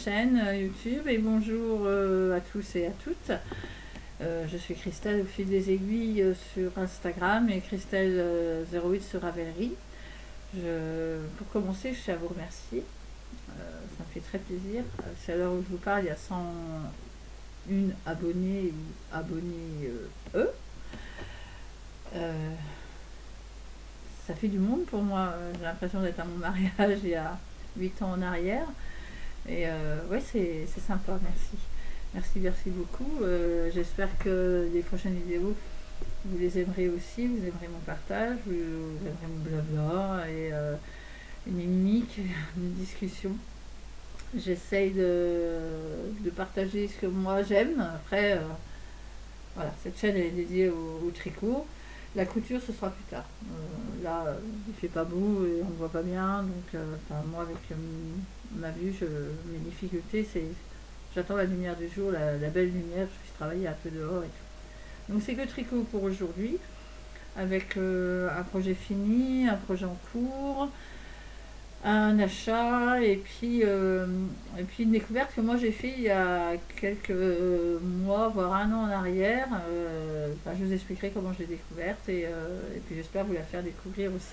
chaîne YouTube et bonjour à tous et à toutes. Je suis Christelle au fil des aiguilles sur Instagram et Christelle 08 sur Ravelry. Pour commencer, je tiens à vous remercier. Ça me fait très plaisir. C'est à l'heure où je vous parle, il y a 101 abonnés ou abonnés ça fait du monde pour moi. J'ai l'impression d'être à mon mariage il y a 8 ans en arrière. Et ouais, c'est sympa, merci beaucoup. J'espère que les prochaines vidéos vous les aimerez aussi, vous aimerez mon partage, vous aimerez mon blabla et une mimique, une discussion. J'essaye de partager ce que moi j'aime. Après voilà, cette chaîne est dédiée au tricot. La couture, ce sera plus tard. Là, il fait pas beau et on ne voit pas bien. Donc, moi, avec ma vue, mes difficultés, c'est j'attends la lumière du jour, la belle lumière, je puisse travailler un peu dehors et tout. Donc, c'est que tricot pour aujourd'hui, avec un projet fini, un projet en cours, un achat et puis une découverte que moi j'ai fait il y a quelques mois, voire un an en arrière. Je vous expliquerai comment je l'ai découverte et puis j'espère vous la faire découvrir aussi.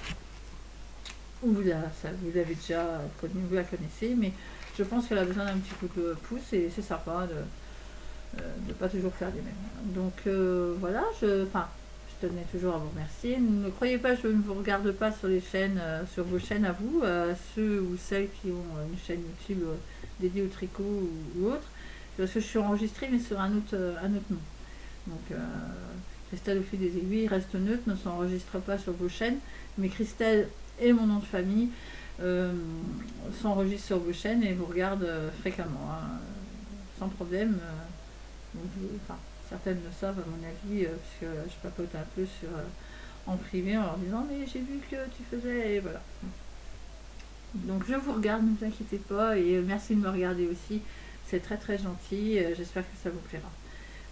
Ou vous l'avez déjà connue, vous la connaissez, mais je pense qu'elle a besoin d'un petit coup de pouce et c'est sympa de pas toujours faire les mêmes. Donc voilà, je tenais toujours à vous remercier. Ne croyez pas, je ne vous regarde pas sur les chaînes, sur vos chaînes à vous, ceux ou celles qui ont une chaîne YouTube dédiée au tricot ou autre, parce que je suis enregistrée mais sur un autre nom. Donc Christelle au fil des aiguilles reste neutre, ne s'enregistre pas sur vos chaînes, mais Christelle et mon nom de famille s'enregistrent sur vos chaînes et vous regardent fréquemment, hein, sans problème. Certaines le savent à mon avis, puisque je papote un peu en privé en leur disant mais j'ai vu que tu faisais, et voilà. Donc je vous regarde, ne vous inquiétez pas, et merci de me regarder aussi, c'est très gentil, j'espère que ça vous plaira.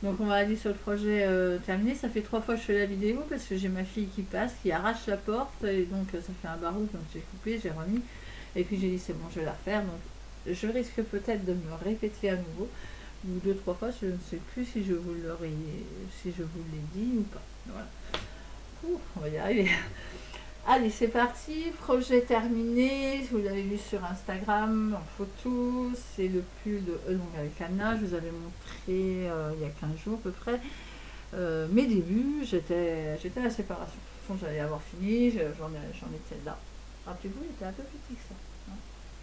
Donc on va aller sur le projet terminé. Ça fait 3 fois que je fais la vidéo parce que j'ai ma fille qui passe, qui arrache la porte, et donc ça fait un barreau, donc j'ai coupé, j'ai remis, et puis j'ai dit c'est bon, je vais la refaire. Donc je risque peut-être de me répéter à nouveau, ou 2-3 fois, je ne sais plus si je vous l'ai dit ou pas. Voilà. On va y arriver. Allez, c'est parti, projet terminé. Vous l'avez vu sur Instagram en photo, c'est le pull de Elongariana. Je vous avais montré il y a 15 jours à peu près. Mes débuts, j'étais à la séparation. J'allais avoir fini, j'en étais là. Rappelez-vous, il était un peu plus petit que ça. Hein,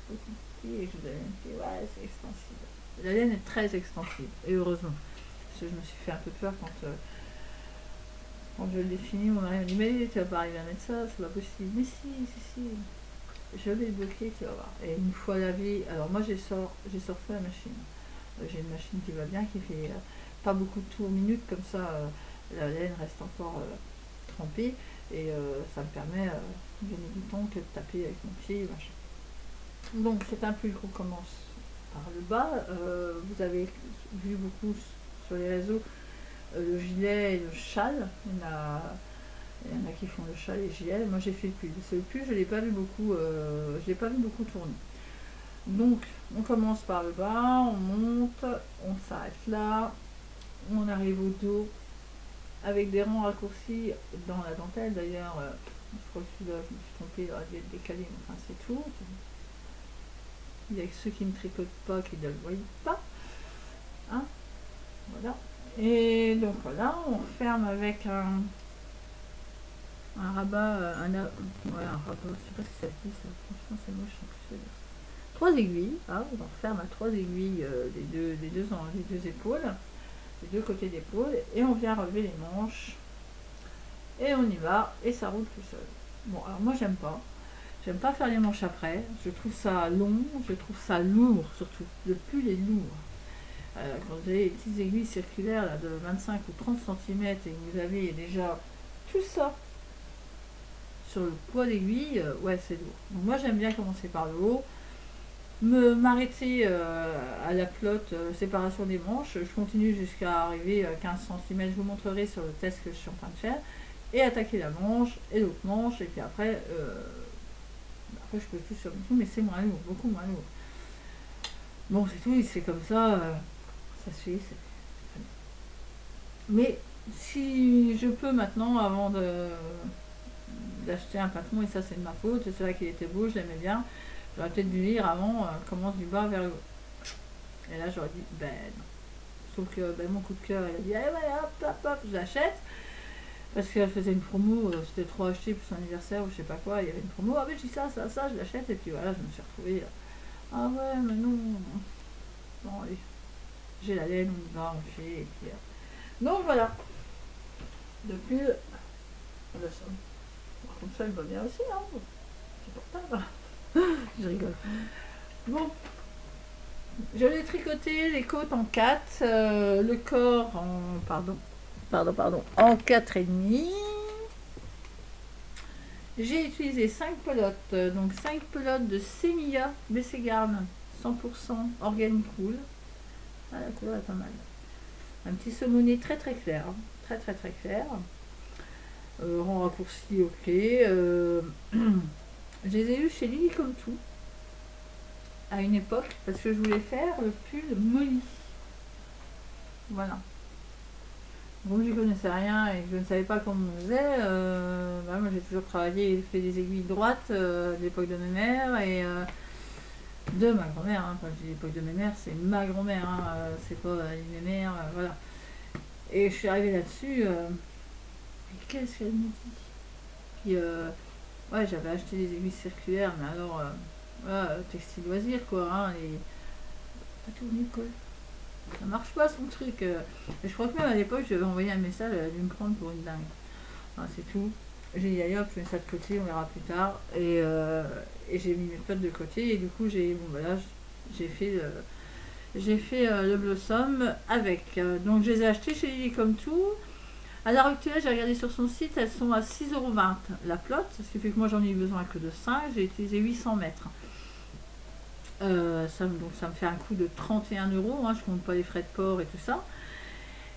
petit, et je vous avais dit, ouais, c'est extensible. La laine est très extensive, et heureusement. Parce que je me suis fait un peu peur quand je l'ai fini. On m'a dit, mais tu vas pas arriver à mettre ça, c'est pas possible. Mais si. Je vais le bloquer, tu vas voir. Et une fois lavé, alors moi j'ai sorti la machine. J'ai une machine qui va bien, qui fait pas beaucoup de tours minutes, comme ça la laine reste encore trempée. Et ça me permet, gagner du temps que de taper avec mon pied, machin. Donc c'est un pull qu'on commence par le bas. Vous avez vu beaucoup sur les réseaux le gilet et le châle. Il y en a qui font le châle et le gilet. Moi j'ai fait le pull. Le pull, je l'ai pas vu beaucoup tourner. Donc on commence par le bas, on monte, on s'arrête là, on arrive au dos avec des rangs raccourcis dans la dentelle. D'ailleurs, je crois que celui-là, je me suis trompée, il aurait dû être décalé, mais enfin c'est tout. Il y a que ceux qui ne tricotent pas qui ne le voient pas. Hein, voilà. Et donc voilà, on ferme avec un rabat, un rabat, je ne sais pas si ça se dit ça, franchement c'est moche en plus. 3 aiguilles, hein, on ferme à 3 aiguilles les deux épaules, les deux côtés d'épaule, et on vient relever les manches, et on y va, et ça roule tout seul. Bon, alors moi j'aime pas faire les manches après, je trouve ça long, je trouve ça lourd surtout, le pull est lourd. Quand vous avez les petites aiguilles circulaires là, de 25 ou 30 cm et que vous avez déjà tout ça sur le poids d'aiguille, ouais c'est lourd. Donc moi j'aime bien commencer par le haut, m'arrêter à la plotte, séparation des manches, je continue jusqu'à arriver à 15 cm, je vous montrerai sur le test que je suis en train de faire, et attaquer la manche et l'autre manche, et puis après je peux tout sur le tout, mais c'est moins lourd, beaucoup moins lourd. Bon, c'est tout, c'est comme ça, ça se fait. Mais si je peux maintenant, avant d'acheter un patron, et ça c'est de ma faute, c'est vrai qu'il était beau, je l'aimais bien, j'aurais peut-être dû lire avant, commence du bas vers le haut. Et là j'aurais dit, ben non. Sauf que ben, mon coup de cœur, il a dit, allez, ouais, hop, hop, hop, je l'achète. Parce qu'elle faisait une promo, c'était 3 achetés pour son anniversaire ou je sais pas quoi, il y avait une promo, ah mais j'ai ça, je l'achète, et puis voilà, je me suis retrouvée, ah ouais, mais non, bon, allez, j'ai la laine, on y va, on fait, et puis... donc voilà, depuis, le son. Comme ça, il va bien aussi, hein, c'est portable. Je rigole. Bon, je l'ai tricoté, les côtes en 4, le corps en, en 4,5. J'ai utilisé 5 pelotes, donc 5 pelotes de Semilla BC Garn 100% organic wool. Ah, la couleur est pas mal. Un petit saumonné très très clair, hein. Très très très clair. Rang raccourci, ok. Je les ai eu chez Lily comme tout à une époque parce que je voulais faire le pull Molly. Voilà. Bon, j'y connaissais rien et je ne savais pas comment on faisait. Bah, moi, j'ai toujours travaillé et fait des aiguilles droites de l'époque de mes mères et de ma grand-mère. Hein. Quand je dis l'époque de mes mères, c'est ma grand-mère. Hein. C'est pas mes mères. Voilà. Et je suis arrivée là-dessus. Mais qu'est-ce qu'elle me dit? Puis, ouais, j'avais acheté des aiguilles circulaires, mais alors, voilà, textile loisir, quoi. Hein, et pas tout Nicole. Ça marche pas son truc. Et je crois que même à l'époque, j'avais envoyé un message, elle a dû me prendre pour une dingue. Enfin, c'est tout. J'ai dit, allez hop, je mets ça de côté, on verra plus tard. Et j'ai mis mes potes de côté, et du coup, bon, voilà, j'ai fait, le Blossom avec. Donc, je les ai achetés chez Lily comme tout. À l'heure actuelle, j'ai regardé sur son site, elles sont à 6,20€ la plotte, ce qui fait que moi j'en ai eu besoin que de 5, j'ai utilisé 800 mètres. Donc ça me fait un coût de 31€, hein, je compte pas les frais de port et tout ça.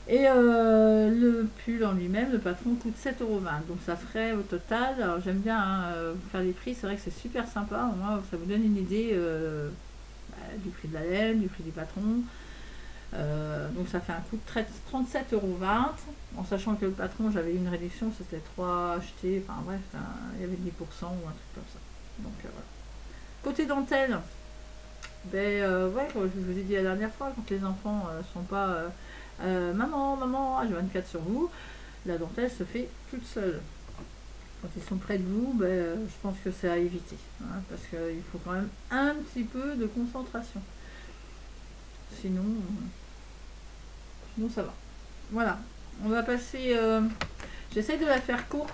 Et le pull en lui-même, le patron, coûte 7,20€, donc ça ferait au total, alors j'aime bien hein, faire des prix, c'est vrai que c'est super sympa, au moins ça vous donne une idée du prix de la laine, du prix du patron. Donc ça fait un coût de 37,20€, en sachant que le patron, j'avais une réduction, c'était 3 achetés, enfin bref, il y avait 10% ou un truc comme ça. Donc voilà. Côté dentelle, ben ouais, comme je vous ai dit la dernière fois, quand les enfants sont pas maman, maman, H24 sur vous, la dentelle se fait toute seule. Quand ils sont près de vous, ben, je pense que c'est à éviter, hein, parce qu'il faut quand même un petit peu de concentration. Sinon ça va. Voilà, on va passer. J'essaie de la faire courte.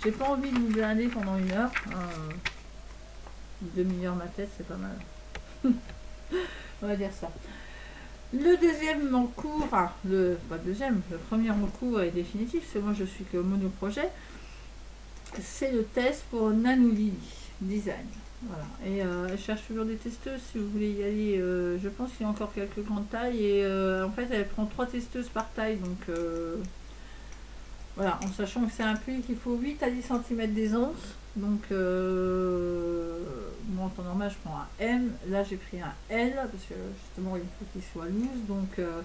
J'ai pas envie de vous blinder pendant 1 heure. Une demi-heure ma tête, c'est pas mal. On va dire ça. Le deuxième en cours, enfin, le premier en cours est définitif, parce que moi je suis que monoprojet. C'est le test pour Nanouli Design. Voilà. Et je cherche toujours des testeuses si vous voulez y aller. Je pense qu'il y a encore quelques grandes tailles. Et en fait, elle prend 3 testeuses par taille. Donc voilà, en sachant que c'est un pull qu'il faut 8 à 10 cm d'aisance. Donc moi en temps normal, je prends un M. Là, j'ai pris un L parce que justement, il faut qu'il soit loose. Donc je me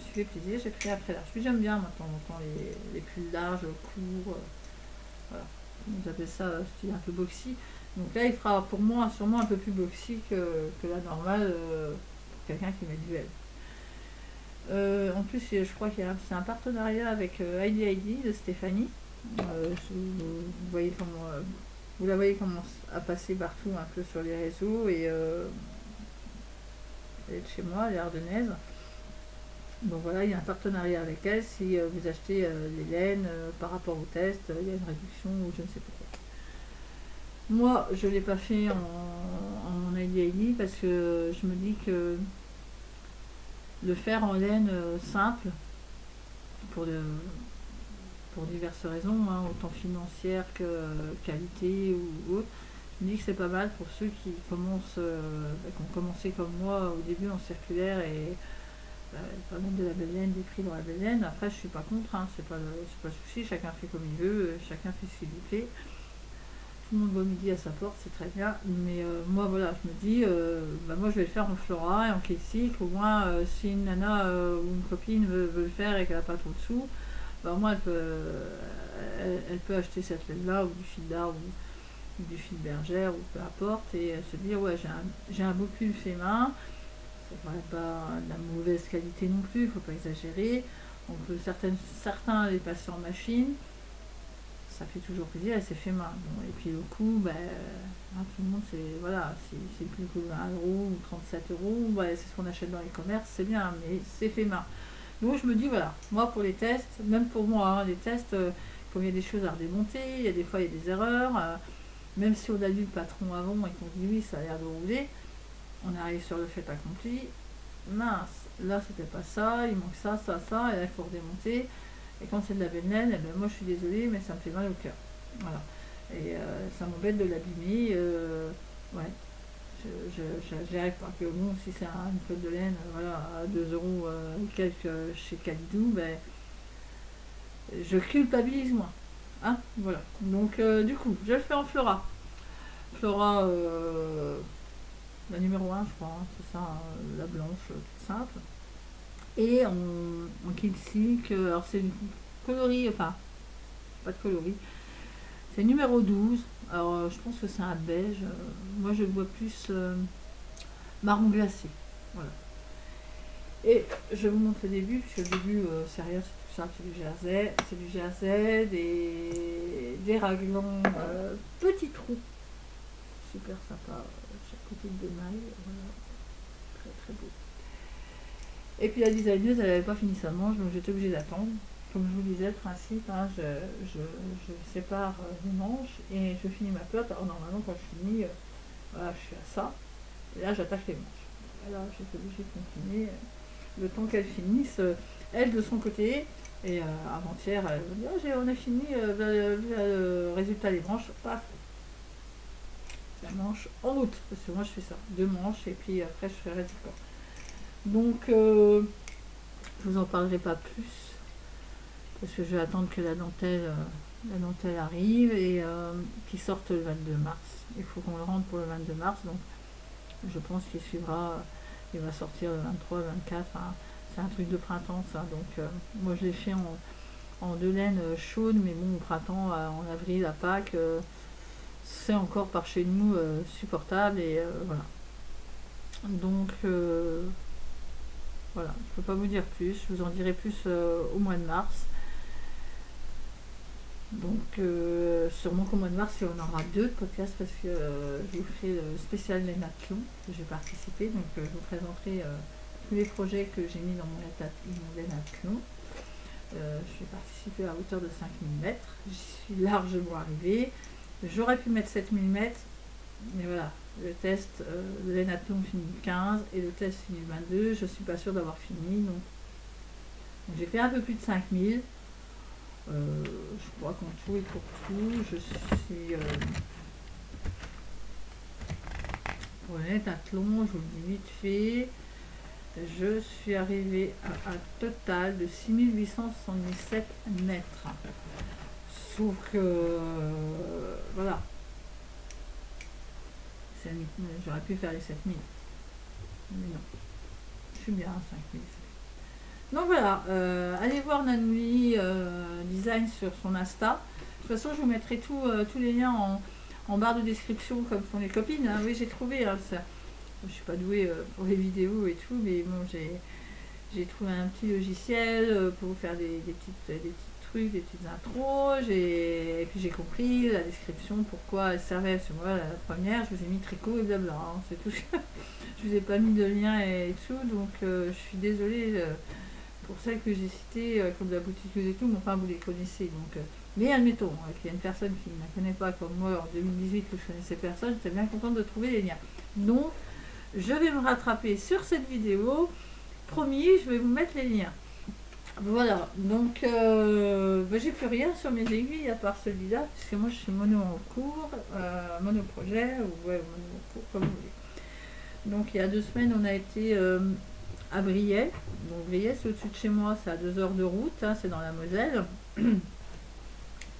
suis fait plaisir. J'ai pris après large. Puis j'aime bien maintenant les pulls larges, courts. Voilà. On appelle ça style un peu boxy. Donc là, il fera pour moi sûrement un peu plus boxy que la normale pour quelqu'un qui met du L. En plus, je crois qu'il c'est un partenariat avec Heidi de Stéphanie. Vous la voyez comment à passer partout un peu sur les réseaux et elle est de chez moi, elle est ardennaise. Donc voilà, il y a un partenariat avec elle. Si vous achetez les laines par rapport au test, il y a une réduction ou je ne sais pas quoi. Moi, je ne l'ai pas fait en Heidi parce que je me dis que le faire en laine simple, pour diverses raisons, hein, autant financières que qualité ou autre, je me dis que c'est pas mal pour ceux qui commencent, qui ont commencé comme moi au début en circulaire et pas mettre de la belle laine, des prix dans la belle laine. Après, je suis pas contre, hein, c'est pas le souci, chacun fait comme il veut, chacun fait ce qui lui plaît. tout le monde voit midi à sa porte, c'est très bien. Mais moi, voilà, je me dis, moi, je vais le faire en Flora et en Kexic. Au moins, si une nana ou une copine veut le faire et qu'elle n'a pas trop de sous, bah, au moins, elle peut acheter cette laine-là, ou du fil d'art, ou du fil bergère, ou peu importe, et se dire, ouais, j'ai un beau pull fait main. C'est quand même pas de la mauvaise qualité non plus, il ne faut pas exagérer. On peut certains les passer en machine, ça fait toujours plaisir et c'est fait main. Bon, et puis le coût, tout le monde, c'est voilà, si le plus coût 20 euros ou 37 euros, c'est ce qu'on achète dans les commerces, c'est bien, mais c'est fait main. Donc je me dis, voilà, moi pour les tests, même pour moi, hein, les tests, comme il y a des choses à redémonter, il y a des fois il y a des erreurs, même si on a lu le patron avant et qu'on dit oui, ça a l'air de rouler, on arrive sur le fait accompli, mince, là c'était pas ça, il manque ça, et là il faut redémonter. Et quand c'est de la belle laine, moi je suis désolée, mais ça me fait mal au cœur. Voilà. Et ça m'embête de l'abîmer. Ouais, j'y arrive pas. Que bon, si c'est une colle de laine, voilà, à 2 euros ou quelques chez Calidou, je culpabilise moins. Hein, voilà. Donc du coup, je le fais en Flora. Flora, la numéro 1, je crois, hein, c'est ça, la blanche, toute simple. Et en Kexic, alors c'est une coloris, enfin, pas de coloris, c'est numéro 12. Alors je pense que c'est un beige, moi je le vois plus marron glacé. Voilà. Et je vous montre le début, puisque le début, c'est rien, c'est tout simple, c'est du jersey, des raglans, petits trous, super sympa, chaque côté de maille, voilà, très très beau. Et puis la designeuse, elle n'avait pas fini sa manche, donc j'étais obligée d'attendre. Comme je vous disais, le principe, hein, je sépare les manches et je finis ma pelote. Alors normalement, quand je finis, voilà, je suis à ça. Et là, j'attache les manches. Et là, j'étais obligée de continuer le temps qu'elle finisse, elle de son côté. Et avant-hier, elle me dit, oh, on a fini, le résultat des manches, paf, la manche en route. Parce que moi, je fais ça, 2 manches et puis après, je fais le résultat. Donc, je vous en parlerai pas plus parce que je vais attendre que la dentelle arrive et qu'il sorte le 22 mars. Il faut qu'on le rentre pour le 22 mars, donc je pense qu'il suivra, il va sortir le 23, le 24. Hein. C'est un truc de printemps, ça. Donc, moi, je l'ai fait en 2 laines chaudes, mais bon, au printemps, en avril, à Pâques, c'est encore par chez nous supportable et voilà. Donc, voilà, je ne peux pas vous dire plus, je vous en dirai plus au mois de mars. Donc sûrement qu'au mois de mars, il y en aura 2 podcasts parce que je vous ferai le spécial Lénathlon que j'ai participé. Donc je vous présenterai tous les projets que j'ai mis dans mon Lénathlon. Je vais participer à hauteur de 5000 mètres. J'y suis largement arrivée. J'aurais pu mettre 7000 mètres, mais voilà, le test, le Lénathlon finit le 15 et le test finit le 22. Je ne suis pas sûre d'avoir fini. Donc j'ai fait un peu plus de 5000. Je crois qu'en tout et pour tout, je suis pour le Lénathlon, je vous le dis vite fait, je suis arrivée à un total de 6877 mètres. Sauf que voilà, j'aurais pu faire les 7000. Mais non, je suis bien à 5000. Donc voilà, allez voir Nanouli Design sur son Insta. De toute façon, je vous mettrai tous les liens en barre de description comme font les copines. Hein. Oui, j'ai trouvé, hein, ça. Je suis pas douée pour les vidéos et tout, mais bon, j'ai trouvé un petit logiciel pour faire des petits trucs, des petites intros. Et puis j'ai compris la description, pourquoi elle servait. Parce que moi, la première, je vous ai mis tricot et blabla. Hein, c'est tout. Je vous ai pas mis de lien et tout, donc je suis désolée. Pour celles que j'ai citées, comme la boutique et tout, mais enfin vous les connaissez. Donc, mais admettons, qu'il y a une personne qui ne la connaît pas comme moi en 2018 que je connaissais personne, j'étais bien contente de trouver les liens. Donc, je vais me rattraper sur cette vidéo. Promis, je vais vous mettre les liens. Voilà, donc j'ai plus rien sur mes aiguilles à part celui-là, puisque moi je suis mono en cours, mono projet, ou ouais, mono en cours, comme vous voulez. Donc il y a 2 semaines, on a été à Briey. Donc Briey, c'est au-dessus de chez moi, c'est à 2 heures de route, hein, c'est dans la Moselle,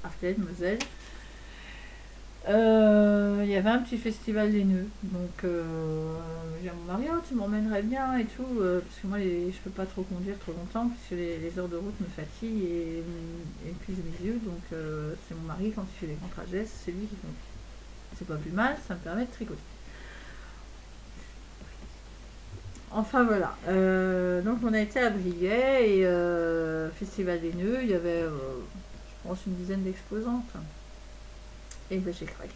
Ardennes, Moselle. Il y avait un petit festival des nœuds, donc j'ai dit à mon mari, oh, tu m'emmènerais bien et tout, parce que moi je peux pas trop conduire trop longtemps, puisque les heures de route me fatiguent et épuisent mes yeux, donc c'est mon mari quand il fait des grands trajets, c'est lui qui conduit. C'est pas plus mal, ça me permet de tricoter. Enfin voilà, donc on a été à Briey et Festival des Nœuds, il y avait je pense une dizaine d'exposantes. Et ben j'ai craqué.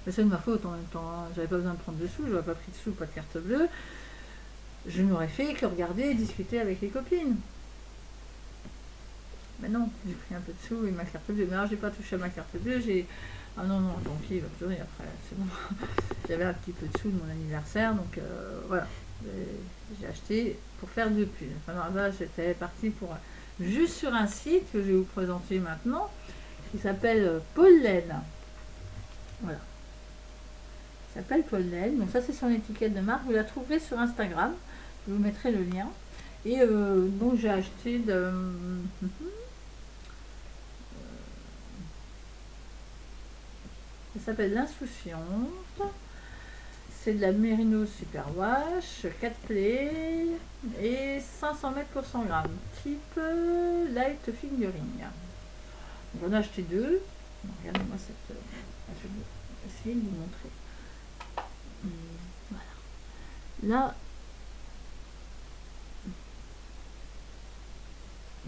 Mais c'est de ma faute en même temps, hein. J'avais pas besoin de prendre de sous, j'aurais pas pris de sous, pas de carte bleue. Je n'aurais fait que regarder et discuter avec les copines. Mais non, j'ai pris un peu de sous et ma carte bleue. Mais alors j'ai pas touché à ma carte bleue, j'ai. Ah non, non, tant pis, il va pleurer après, c'est bon. J'avais un petit peu de sous de mon anniversaire, donc voilà. J'ai acheté pour faire deux pulls. Enfin, là, j'étais partie pour juste sur un site que je vais vous présenter maintenant, qui s'appelle Pollen. Voilà. Ça s'appelle Pollen. Donc ça c'est son étiquette de marque. Vous la trouverez sur Instagram. Je vous mettrai le lien. Et donc j'ai acheté de. Ça s'appelle l'Insouciante. C'est de la Merino Superwash, 4 plaies et 500 mètres pour 100 grammes. Type light fingering. Donc on a acheté deux. Regardez-moi cette. Je vais essayer de vous montrer. Voilà.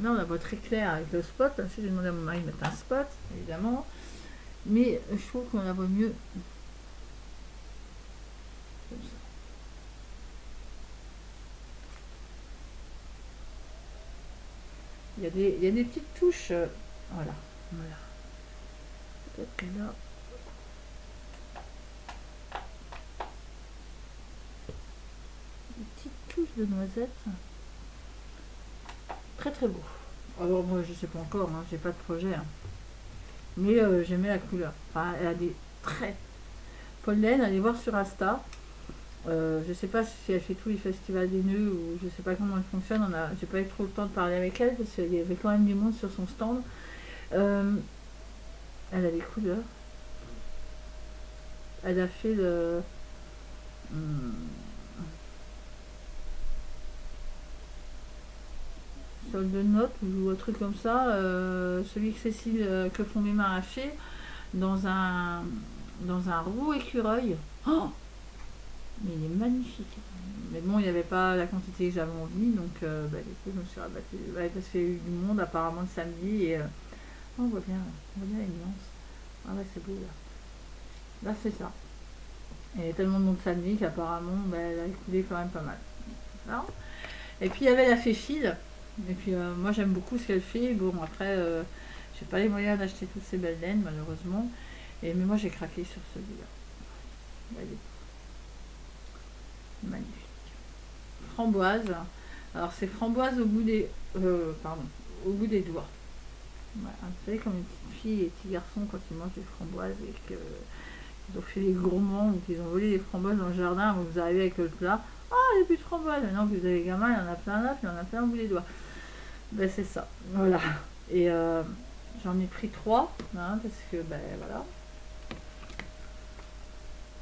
Là, on la voit très clair avec le spot. Ensuite, j'ai demandé à mon mari de mettre un spot, évidemment. Mais je trouve qu'on la voit mieux comme ça. Il y a des petites touches. Voilà. Voilà. Peut-être que là. Des petites touches de noisettes. Très très beau. Alors moi je sais pas encore, hein, j'ai pas de projet. Hein. Mais j'aimais la couleur. Enfin, elle a des très Pollen, allez voir sur Insta. Je sais pas si elle fait tous les festivals des nœuds ou je sais pas comment elle fonctionne. J'ai pas eu trop le temps de parler avec elle parce qu'il y avait quand même du monde sur son stand. Elle a des couleurs. Elle a fait le solde de notes ou un truc comme ça. Celui que Cécile que font mes mains a fait dans un roux écureuil. Oh, mais il est magnifique. Mais bon, il n'y avait pas la quantité que j'avais envie, donc du coup, je me suis rabattue. Ouais, parce qu'il y a eu du monde apparemment le samedi et on voit bien les nuances. Ah ouais, c'est beau là. Là, c'est ça. Il y avait tellement de monde samedi qu'apparemment, elle a écoulé quand même pas mal. Alors, et puis il y avait la Féfile. Et puis moi j'aime beaucoup ce qu'elle fait. Bon après j'ai pas les moyens d'acheter toutes ces belles laines malheureusement. Mais moi j'ai craqué sur celui-là. Magnifique. Framboise. Alors c'est framboise au bout des. Au bout des doigts. Voilà. Vous savez comme une petite fille et les petits garçons quand ils mangent des framboises et qu'ils ont fait les gourmands ou qu'ils ont volé des framboises dans le jardin, vous arrivez avec le plat. Ah, il n'y a plus de framboises. Maintenant que vous avez les gamins, il y en a plein là, puis il y en a plein au bout des doigts. Ben c'est ça, voilà. Et j'en ai pris 3, hein, parce que voilà.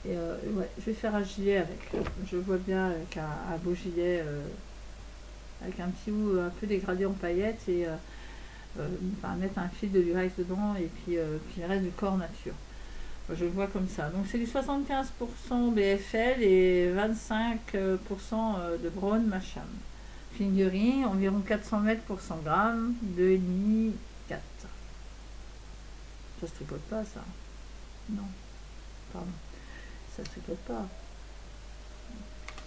Et ouais, je vais faire un gilet avec. Je vois bien avec un beau gilet avec un petit bout un peu dégradé en paillettes et mettre un fil de lurex dedans et puis le reste du corps nature. Je le vois comme ça. Donc c'est du 75% BFL et 25% de Brown Macham. Fingering, environ 400 mètres pour 100 grammes, 2,5, 4. Ça se tricote pas ça. Non. Pardon. Ça se tricote pas.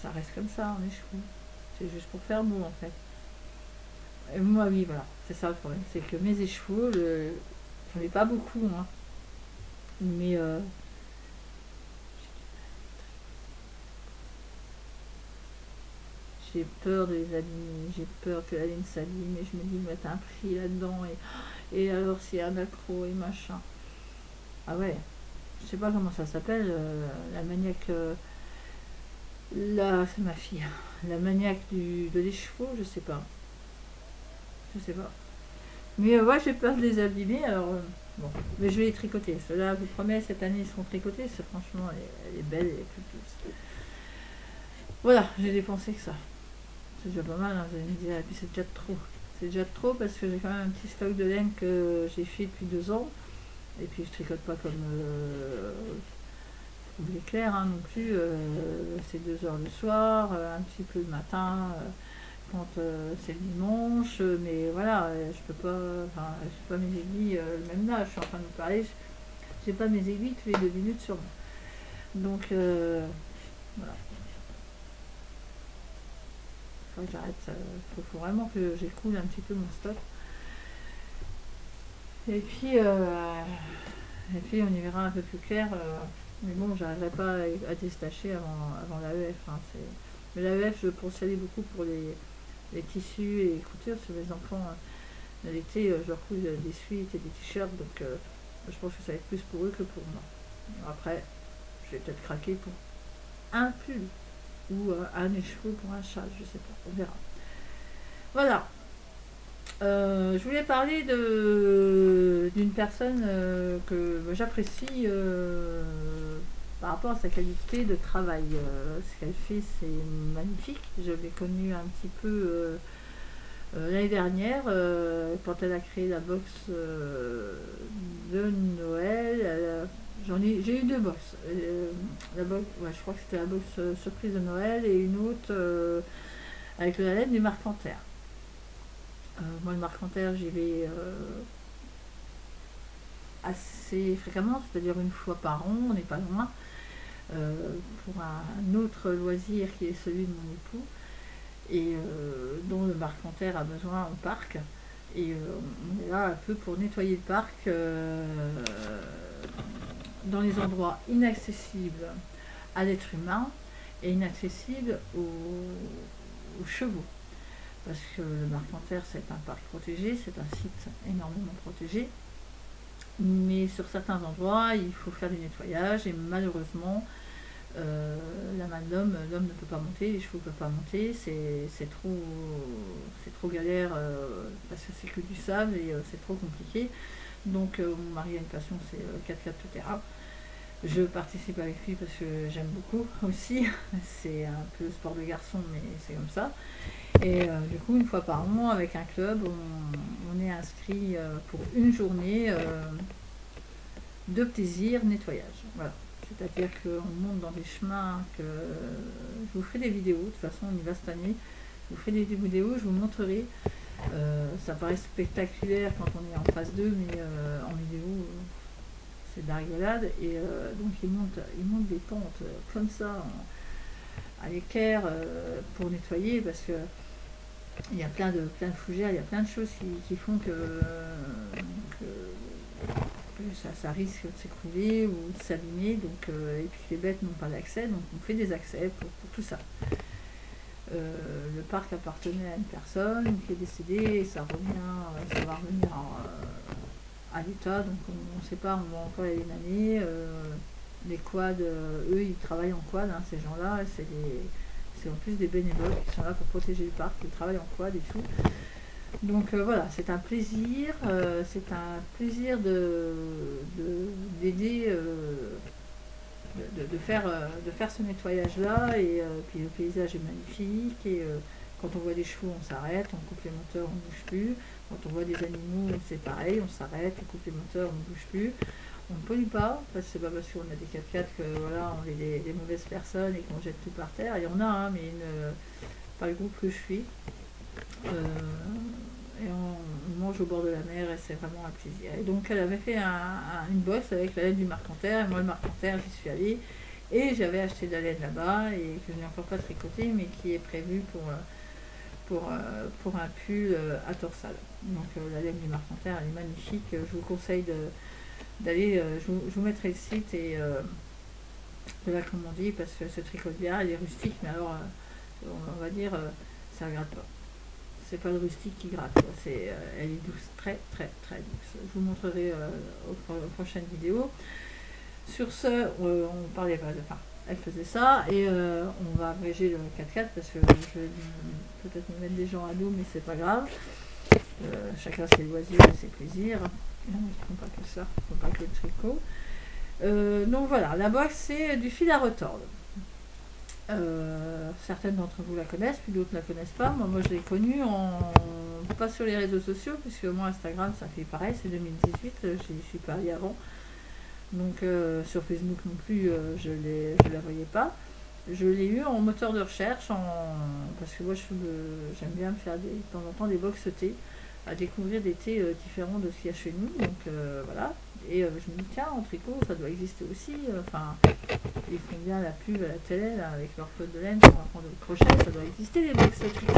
Ça reste comme ça, en écheveau. C'est juste pour faire beau en fait. Et moi oui, voilà. C'est ça le problème. C'est que mes écheveaux, j'en ai pas beaucoup, hein. Mais j'ai peur de les abîmer, j'ai peur que la laine s'abîme et je me dis mettre un prix là-dedans et alors s'il y a un accro et machin. Ah ouais, je sais pas comment ça s'appelle, la maniaque, c'est ma fille, la maniaque de l'écheveau, je sais pas. Je sais pas. Mais ouais, j'ai peur de les abîmer alors. Bon, mais je vais les tricoter. Ceux-là, je vous promets, cette année, ils seront tricotés. Franchement, elle est belle, elle est toute douce. Voilà, j'ai dépensé que ça. C'est déjà pas mal, hein, vous allez me dire. Et puis c'est déjà trop. C'est déjà trop parce que j'ai quand même un petit stock de laine que j'ai fait depuis 2 ans. Et puis je tricote pas comme l'éclair hein, non plus. C'est 2 heures le soir, un petit peu le matin. Quand c'est le dimanche, mais voilà, je peux pas, enfin, j'ai pas mes aiguilles, même là, je suis en train de vous parler, j'ai pas mes aiguilles tous les 2 minutes sur moi. Donc, voilà, faut que j'arrête, faut vraiment que j'écoule un petit peu mon stock. Et puis on y verra un peu plus clair, mais bon, j'arriverai pas à déstacher avant l'AEF. Hein, mais l'AEF, je conseille beaucoup pour les tissus et les coutures sur les enfants. L'été, je leur coule des suites et des t-shirts, donc je pense que ça va être plus pour eux que pour moi. Après, je vais peut-être craquer pour un pull ou un écheveau pour un chat, je sais pas, on verra. Voilà. Je voulais parler d'une personne que j'apprécie par rapport à sa qualité de travail. Ce qu'elle fait, c'est magnifique. Je l'ai connue un petit peu l'année dernière, quand elle a créé la box de Noël. J'ai eu 2 box. La box, ouais, je crois que c'était la box surprise de Noël et une autre avec la laine du Marcanterre. Moi, le Marcanterre, j'y vais assez fréquemment, c'est-à-dire une fois par an, on n'est pas loin, pour un autre loisir qui est celui de mon époux, et dont le Marcanterre a besoin au parc. Et on est là un peu pour nettoyer le parc dans les endroits inaccessibles à l'être humain et inaccessibles aux chevaux. Parce que le Marcanterre, c'est un parc protégé, c'est un site énormément protégé. Mais sur certains endroits, il faut faire du nettoyage et malheureusement, la main de l'homme ne peut pas monter, les chevaux ne peuvent pas monter, c'est trop galère parce que c'est que du sable et c'est trop compliqué. Donc mon mari a une passion, c'est 4x4 tout terrain. Je participe avec lui parce que j'aime beaucoup aussi. C'est un peu le sport de garçon, mais c'est comme ça. Et du coup, une fois par an, avec un club, on est inscrit pour une journée de plaisir nettoyage. Voilà. C'est-à-dire qu'on monte dans des chemins que je vous ferai des vidéos. De toute façon, on y va cette année. Je vous ferai des vidéos, je vous montrerai. Ça paraît spectaculaire quand on est en phase 2, mais en vidéo, c'est de la rigolade. Et donc, ils montent des pentes comme ça, à l'équerre, pour nettoyer, parce que il y a plein de fougères, il y a plein de choses qui font que ça risque de s'écrouler ou de s'abîmer. Donc, et puis les bêtes n'ont pas d'accès, donc on fait des accès pour tout ça. Le parc appartenait à une personne qui est décédée et ça va revenir à l'état, donc on ne sait pas, on va encore y aller une année. Les quads, eux ils travaillent en quad, hein, ces gens-là, c'est en plus des bénévoles qui sont là pour protéger le parc, ils travaillent en quad et tout. Donc voilà, c'est un plaisir d'aider, de faire ce nettoyage-là, et puis le paysage est magnifique, et quand on voit des chevaux, on s'arrête, on coupe les moteurs, on ne bouge plus. Quand on voit des animaux, c'est pareil, on s'arrête, on coupe les moteurs, on ne bouge plus. On ne pollue pas, parce que c'est pas parce qu'on a des 4x4 que voilà, on est des mauvaises personnes et qu'on jette tout par terre. Il y en a, hein, mais pas le groupe que je suis. Et on mange au bord de la mer et c'est vraiment un plaisir. Et donc elle avait fait une bosse avec la laine du Marcanterre, et moi le Marcanterre j'y suis allée et j'avais acheté de la laine là-bas et que je n'ai encore pas tricoté, mais qui est prévue pour un pull à torsade. Donc la laine du Marcanterre elle est magnifique, je vous conseille d'aller, je vous mettrai le site et de la commander parce que se tricote bien, elle est rustique, mais alors on va dire ça gratte pas. C'est pas le rustique qui gratte, elle est douce, très très très douce. Je vous montrerai aux prochaines vidéos. Sur ce, on parlait pas de... Enfin, elle faisait ça, et on va abréger le 4x4 parce que je vais peut-être me mettre des gens à dos, mais c'est pas grave. Chacun ses loisirs et ses plaisirs. Ils ne font pas que ça, ils ne font pas que le tricot. Donc voilà, la box c'est du fil à retordre. Certaines d'entre vous la connaissent, puis d'autres ne la connaissent pas. Moi je l'ai connue pas sur les réseaux sociaux, puisque moi Instagram ça fait pareil, c'est 2018, j'y suis pas allée avant. Donc sur Facebook non plus, je la voyais pas. Je l'ai eu en moteur de recherche, parce que moi j'aime bien me faire de temps en temps des box thé, à découvrir des thés différents de ce qu'il y a chez nous. Donc voilà. Et je me dis, tiens, en tricot, ça doit exister aussi. Enfin, ils font bien la pub à la télé, là, avec leur flotte de laine pour apprendre le crochet, ça doit exister les box tricot.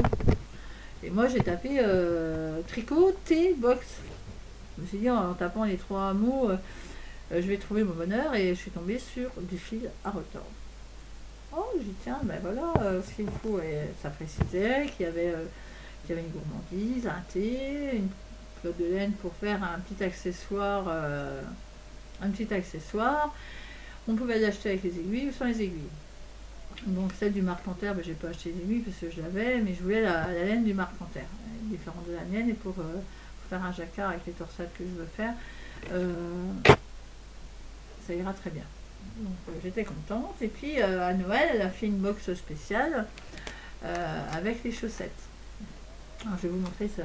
Et moi, j'ai tapé tricot, thé, box. Je me suis dit, en tapant les 3 mots, je vais trouver mon bonheur, et je suis tombée sur du fil à retordre. Oh, j'ai dit, tiens, ben voilà, ce qu'il me faut. Et ça précisait qu'il y avait une gourmandise, un thé, une flotte de laine pour faire un petit accessoire. On pouvait l'acheter avec les aiguilles ou sans les aiguilles. Donc celle du Marcanter, ben, j'ai pas acheté les aiguilles parce que je l'avais, mais je voulais la laine du Marcanter, différente de la mienne, et pour faire un jacquard avec les torsades que je veux faire, ça ira très bien. Donc j'étais contente. Et puis à Noël, elle a fait une box spéciale avec les chaussettes. Alors, je vais vous montrer ça.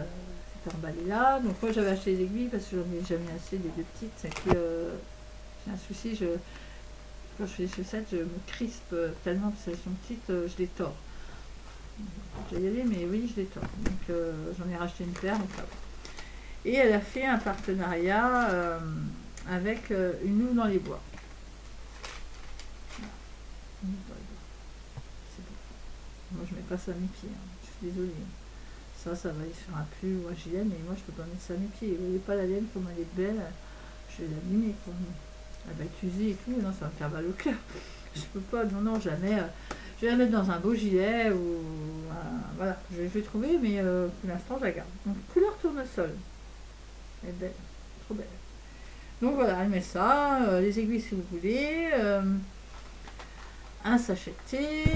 Emballé là. Donc moi j'avais acheté les aiguilles parce que j'en ai jamais assez des deux petites. C'est que j'ai un souci, quand je fais les chaussettes, je me crispe tellement parce qu'elles sont petites, je les tords. Je vais y aller, mais oui, je les tords. Donc j'en ai racheté une paire. Donc, et elle a fait un partenariat avec une Nous dans les bois. Voilà. C'est bon. Moi je mets pas ça à mes pieds, hein. Je suis désolée. Ça va aller sur un pull ou un gilet, mais moi je peux pas mettre ça à mes pieds. Vous voyez pas la laine comme elle est belle, je vais l'abîmer. Elle va être usée et tout, non, ça va me faire mal au cœur. Je peux pas, non, jamais. Je vais la mettre dans un beau gilet ou voilà, je vais trouver, mais pour l'instant je la garde. Donc couleur tournesol, elle est belle, trop belle. Donc voilà, elle met ça, les aiguilles si vous voulez. Un sachet de thé,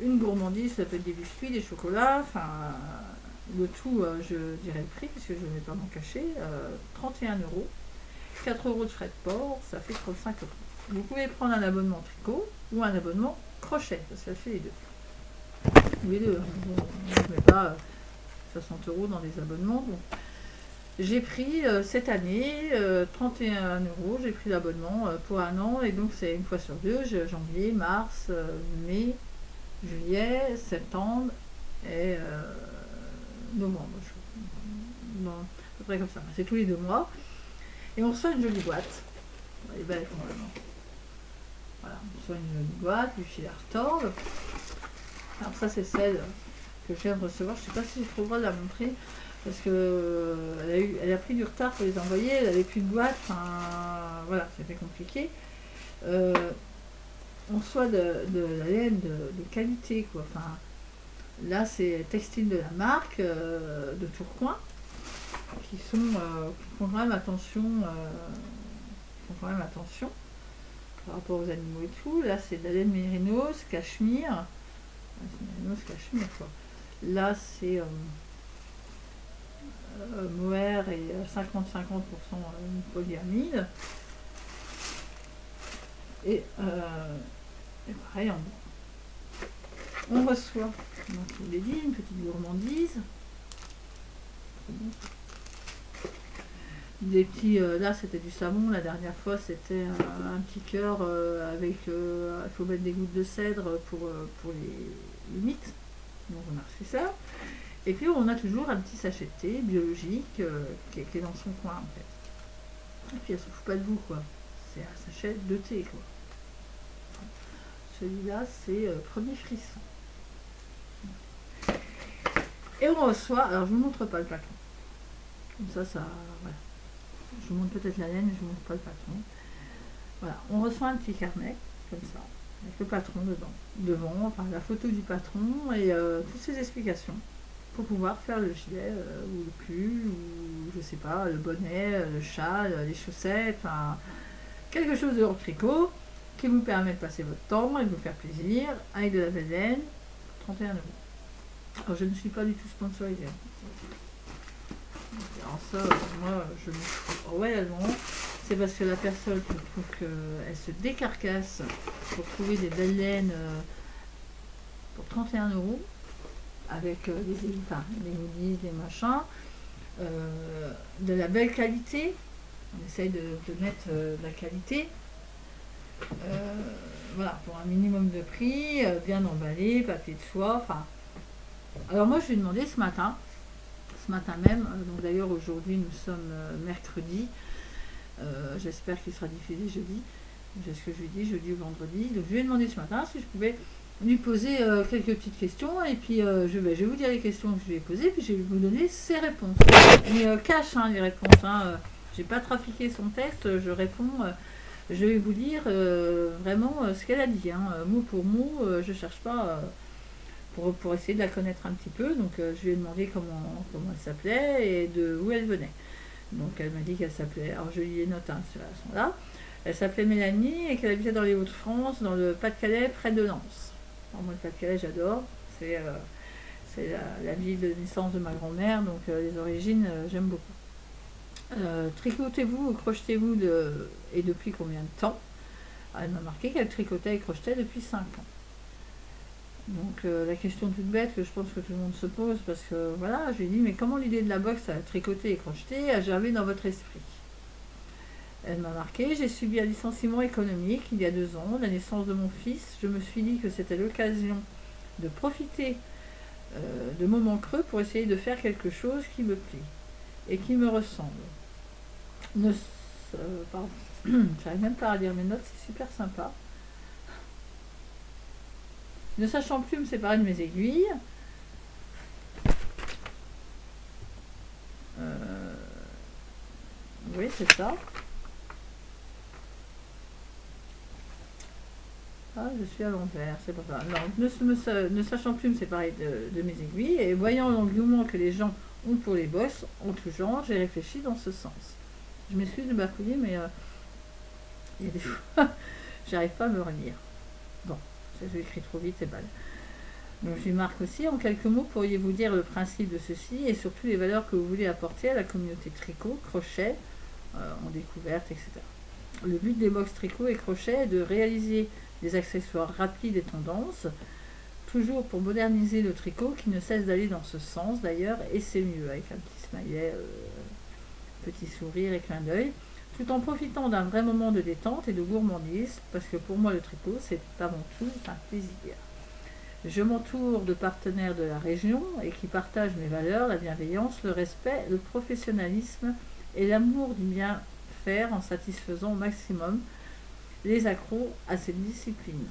une gourmandise, ça peut être des biscuits, des chocolats, enfin le tout, je dirais le prix puisque je ne vais pas m'en cacher, 31 €, 4 € de frais de port, ça fait 35 €. Vous pouvez prendre un abonnement tricot ou un abonnement crochet, parce qu'elle fait les deux. Les deux, je ne mets pas 60 € dans des abonnements. Donc. J'ai pris cette année 31 €, j'ai pris l'abonnement pour un an, et donc c'est une fois sur deux, janvier, mars, mai, juillet, septembre et novembre. Bon, à peu près comme ça, c'est tous les 2 mois. Et on reçoit une jolie boîte. Elle est belle quand même. Voilà, on reçoit une jolie boîte, du fil à retordre. Alors ça c'est celle que je viens de recevoir, je ne sais pas si j'ai trop le droit de la montrer. Parce que elle a pris du retard pour les envoyer, elle n'avait plus de boîte, enfin voilà, c'était compliqué. On reçoit de la laine de qualité, quoi. Enfin, là c'est textile de la marque de Tourcoing, qui font quand même attention, par rapport aux animaux et tout. Là c'est de la laine mérinos, cachemire. Mérinos, cachemire, quoi. Là c'est mohair et 50-50% polyamide. Et pareil, on reçoit, donc, je vous l'ai dit, une petite gourmandise. Des petits, là c'était du savon, la dernière fois c'était un petit cœur avec, il faut mettre des gouttes de cèdre pour les mythes. Donc on a reçu ça. Et puis on a toujours un petit sachet de thé biologique qui est dans son coin en fait. Et puis elle se fout pas de vous, quoi. C'est un sachet de thé, quoi. Celui-là c'est Premier Frisson. Et on reçoit, alors je vous montre pas le patron. Comme ça, voilà. Je vous montre peut-être la laine, mais je vous montre pas le patron. Voilà, on reçoit un petit carnet, comme ça, avec le patron dedans. Devant, enfin la photo du patron et toutes ces explications. Pour pouvoir faire le gilet ou le pull ou je sais pas, le bonnet, le châle, les chaussettes, enfin quelque chose de hors tricot qui vous permet de passer votre temps et de vous faire plaisir avec de la laine pour 31 €. Alors je ne suis pas du tout sponsorisée. Alors ça, moi, je me fous royalement. C'est parce que la personne, je trouve qu'elle se décarcasse pour trouver des belles laines pour 31 euros, avec les goodies, les machins, de la belle qualité. On essaye de mettre de la qualité. Voilà, pour un minimum de prix, bien emballé, papier de soie, enfin. Alors moi, je lui ai demandé ce matin même, donc d'ailleurs aujourd'hui nous sommes mercredi, j'espère qu'il sera diffusé jeudi, c'est ce que je lui ai dit, jeudi ou vendredi, donc je lui ai demandé ce matin si je pouvais lui poser quelques petites questions, et puis je vais vous dire les questions que je lui ai posées, puis je vais vous donner ses réponses. Mais cache les réponses, j'ai pas trafiqué son texte, je réponds, je vais vous lire vraiment ce qu'elle a dit, mot pour mot, je cherche pas pour essayer de la connaître un petit peu, donc je lui ai demandé comment elle s'appelait et de où elle venait. Donc elle m'a dit qu'elle s'appelait, alors je lis les notes, celles-là sont là, elle s'appelait Mélanie et qu'elle habitait dans les Hauts-de-France, dans le Pas-de-Calais, près de Lens. Alors moi le Pas-de-Calais j'adore, c'est la ville de naissance de ma grand-mère, donc les origines j'aime beaucoup. Tricotez-vous ou crochetez-vous et depuis combien de temps? Elle m'a marqué qu'elle tricotait et crochetait depuis 5 ans. Donc la question toute bête que je pense que tout le monde se pose, parce que voilà, je lui ai dit, mais comment l'idée de la boxe à tricoter et crocheter a germé dans votre esprit? Elle m'a marqué, j'ai subi un licenciement économique il y a 2 ans, la naissance de mon fils. Je me suis dit que c'était l'occasion de profiter de moments creux pour essayer de faire quelque chose qui me plaît et qui me ressemble. Pardon, j'arrive même pas à lire mes notes, c'est super sympa. Ne sachant plus me séparer de mes aiguilles, oui c'est ça. Ah, je suis à l'envers, c'est pas ça. Non, ne sachant plus me séparer de mes aiguilles et voyant l'engouement que les gens ont pour les bosses en tout genre, j'ai réfléchi dans ce sens. Je m'excuse de bafouiller, mais il y a des fois, j'arrive pas à me relire. Bon, j'ai écrit trop vite, c'est balle. Donc je lui marque aussi, en quelques mots, pourriez-vous dire le principe de ceci et surtout les valeurs que vous voulez apporter à la communauté tricot, crochet, en découverte, etc. Le but des box tricot et crochet est de réaliser des accessoires rapides et tendances, toujours pour moderniser le tricot qui ne cesse d'aller dans ce sens d'ailleurs, et c'est mieux, avec un petit smiley, petit sourire et clin d'œil, tout en profitant d'un vrai moment de détente et de gourmandise, parce que pour moi le tricot c'est avant tout un plaisir. Je m'entoure de partenaires de la région et qui partagent mes valeurs, la bienveillance, le respect, le professionnalisme et l'amour du bien faire en satisfaisant au maximum les accros à cette discipline.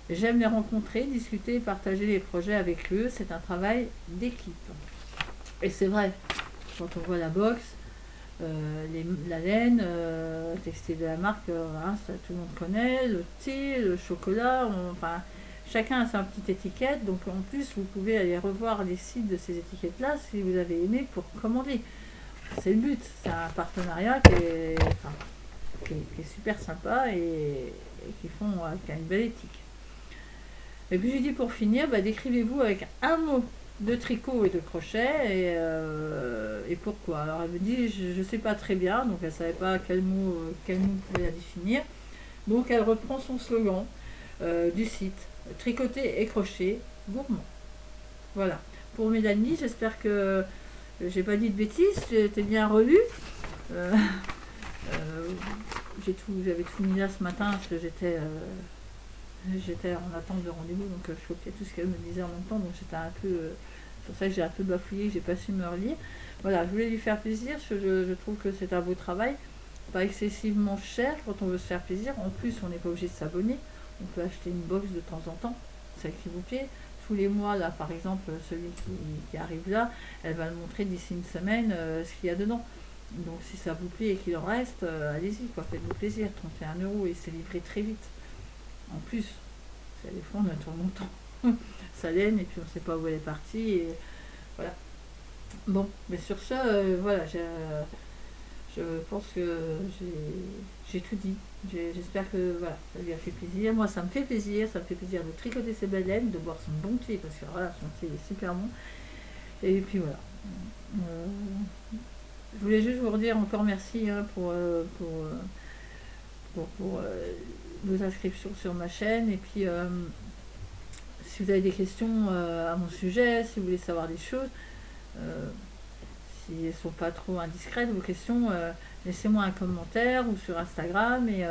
J'aime les rencontrer, discuter et partager les projets avec eux, c'est un travail d'équipe. Et c'est vrai, quand on voit la boxe, la laine, textile de la marque, ça tout le monde connaît, le thé, le chocolat, enfin chacun a sa petite étiquette, donc en plus vous pouvez aller revoir les sites de ces étiquettes-là si vous avez aimé pour commander. C'est le but, c'est un partenariat qui est super sympa et qui a une belle éthique. Et puis j'ai dit pour finir, décrivez-vous avec un mot de tricot et de crochet et pourquoi. Alors elle me dit, je ne sais pas très bien, donc elle ne savait pas quel mot pouvait la définir. Donc elle reprend son slogan du site, tricoter et crochet gourmand. Voilà. Pour Mélanie, j'espère que j'ai pas dit de bêtises, j'étais bien relu. J'avais tout mis là ce matin parce que j'étais en attente de rendez-vous, donc je copiais tout ce qu'elle me disait en même temps, donc j'étais un peu, c'est pour ça que j'ai un peu bafouillé, j'ai pas su me relire. Voilà, je voulais lui faire plaisir, je trouve que c'est un beau travail, pas excessivement cher quand on veut se faire plaisir, en plus on n'est pas obligé de s'abonner, on peut acheter une box de temps en temps, celle qui vous plaît. Tous les mois, là par exemple, celui qui arrive là, elle va le montrer d'ici une semaine ce qu'il y a dedans. Donc si ça vous plaît et qu'il en reste, allez-y, faites-vous plaisir, 31 € et c'est livré très vite. En plus, des fois on attend longtemps, ça laine et puis on ne sait pas où elle est partie et voilà. Bon, mais sur ça, voilà, je pense que j'ai tout dit. J'espère que voilà, ça lui a fait plaisir. Moi ça me fait plaisir de tricoter ses belles laines, de boire son bon thé, parce que voilà, son thé est super bon. Et puis voilà. Euh, je voulais juste vous redire encore merci hein, pour vos inscriptions sur ma chaîne. Et puis, si vous avez des questions à mon sujet, si vous voulez savoir des choses, si elles ne sont pas trop indiscrètes, vos questions, laissez-moi un commentaire ou sur Instagram. Et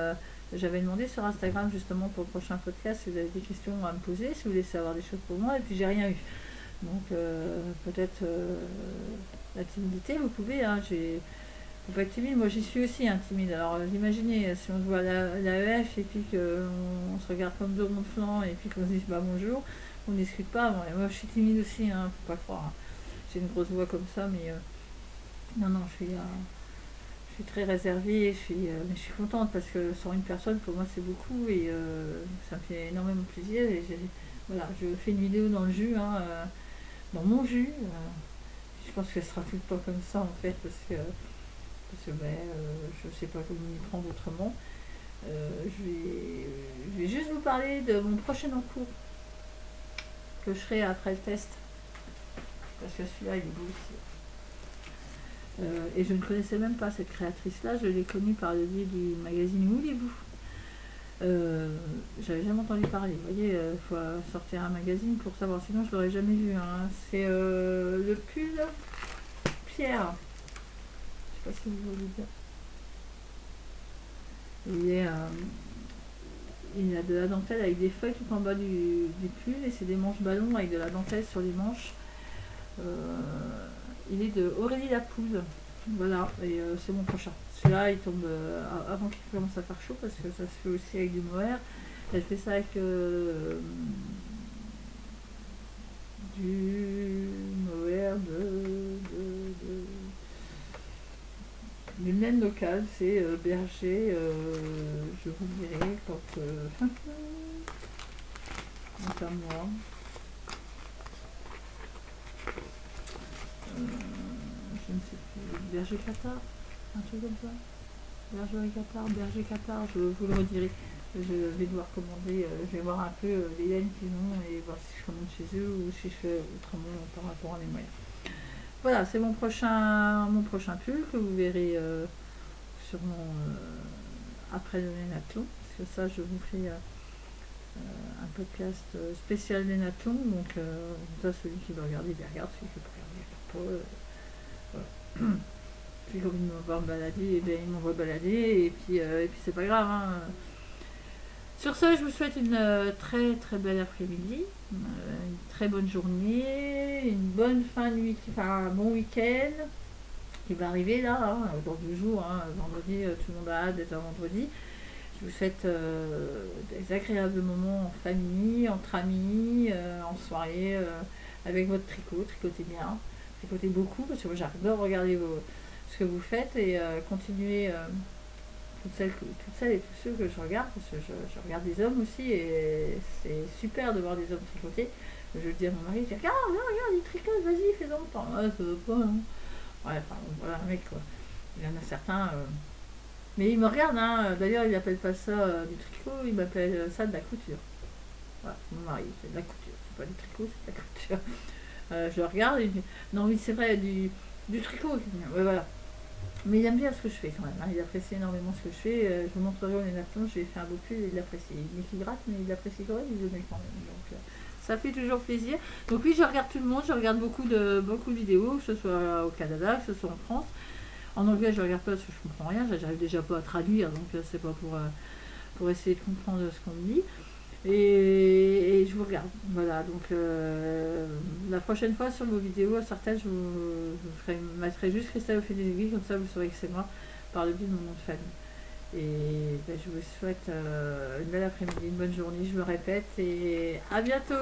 j'avais demandé sur Instagram justement pour le prochain podcast si vous avez des questions à me poser, si vous voulez savoir des choses pour moi. Et puis, j'ai rien eu. Donc, peut-être la timidité, vous pouvez. Hein, faut pas être timide, moi j'y suis aussi hein, timide. Alors imaginez si on se voit à la EF et puis qu'on se regarde comme deux ronds de flanc et puis qu'on se dit bah bonjour, on discute pas. Bon, moi je suis timide aussi, hein, faut pas croire. Hein. J'ai une grosse voix comme ça, mais non, je suis très réservée, mais je suis contente parce que 101 personnes pour moi c'est beaucoup et ça me fait énormément plaisir. Et voilà, je fais une vidéo dans le jus, hein, dans mon jus. Je pense que ce sera tout le temps comme ça en fait parce que je ne sais pas comment m'y prendre autrement. Je vais juste vous parler de mon prochain encours que je ferai après le test. Parce que celui-là, il est beau aussi. Et je ne connaissais même pas cette créatrice-là. Je l'ai connue par le biais du magazine Voulez-vous. J'avais jamais entendu parler. Vous voyez, il faut sortir un magazine pour savoir. Sinon, je l'aurais jamais vu. Hein. C'est le pull Pierre. Je sais pas si vous voulez dire. Il a de la dentelle avec des feuilles tout en bas du pull et c'est des manches ballons avec de la dentelle sur les manches. Il est de Aurélie Lapoule. Voilà, et c'est mon prochain. Celui-là, il tombe avant qu'il commence à faire chaud parce que ça se fait aussi avec du mohair. Elle fait ça avec du mohair d'une laine locale, c'est berger, je vous dirai quand à moi. Je ne sais plus, berger Qatar, un truc comme ça. Berger Qatar, je vous le redirai. Je vais devoir commander, je vais voir un peu les laines qu'ils ont et voir si je commande chez eux ou si je fais autrement par rapport à mes moyens. Voilà, c'est mon prochain pull que vous verrez sûrement après le Nénathlon, parce que ça je vous fais un podcast spécial Nénathlon, donc ça celui qui veut regarder, il regarde, celui qui veut pas regarder, il regarde pas. Voilà. Puis comme il m'envoie balader, il m'envoie balader, et puis c'est pas grave. Hein. Sur ce, je vous souhaite une très très belle après-midi, une très bonne journée, une bonne fin de week-end, enfin un bon week-end qui va arriver là, hein, dans 2 jours, hein, vendredi, tout le monde a hâte d'être un vendredi. Je vous souhaite des agréables moments en famille, entre amis, en soirée, avec votre tricot, tricotez bien, tricotez beaucoup, parce que moi j'adore regarder ce que vous faites et continuez. Toutes celles et tous ceux que je regarde, parce que je regarde des hommes aussi, et c'est super de voir des hommes tricoter. Je dis à mon mari, je dis, regarde, il tricote, vas-y, fais longtemps. Ah, ça va pas, hein. Ouais, enfin, voilà, un mec, quoi. Il y en a certains, mais il me regarde, hein. D'ailleurs, il n'appelle pas ça du tricot, il m'appelle ça de la couture. Voilà, mon mari, c'est de la couture, c'est pas du tricot, c'est de la couture. Je le regarde, et il dit, non, oui, c'est vrai, du tricot. Ouais, voilà. Mais il aime bien ce que je fais quand même, hein. Il apprécie énormément ce que je fais. Je vous montrerai au Nénathlon, j'ai fait un beau pull et il l'apprécie. Il met qu'il gratte, mais il l'apprécie quand même, il le met quand même. Donc ça fait toujours plaisir. Donc oui, je regarde tout le monde, je regarde beaucoup de vidéos, que ce soit au Canada, que ce soit en France. En anglais, je regarde pas parce que je comprends rien, j'arrive déjà pas à traduire, donc c'est pas pour essayer de comprendre ce qu'on me dit. Et je vous regarde. Voilà, donc la prochaine fois sur vos vidéos, certaines, je vous mettrai juste Christelle au fil des aiguilles, comme ça vous saurez que c'est moi par le biais de mon nom de famille. Et je vous souhaite une belle après-midi, une bonne journée, je me répète, et à bientôt!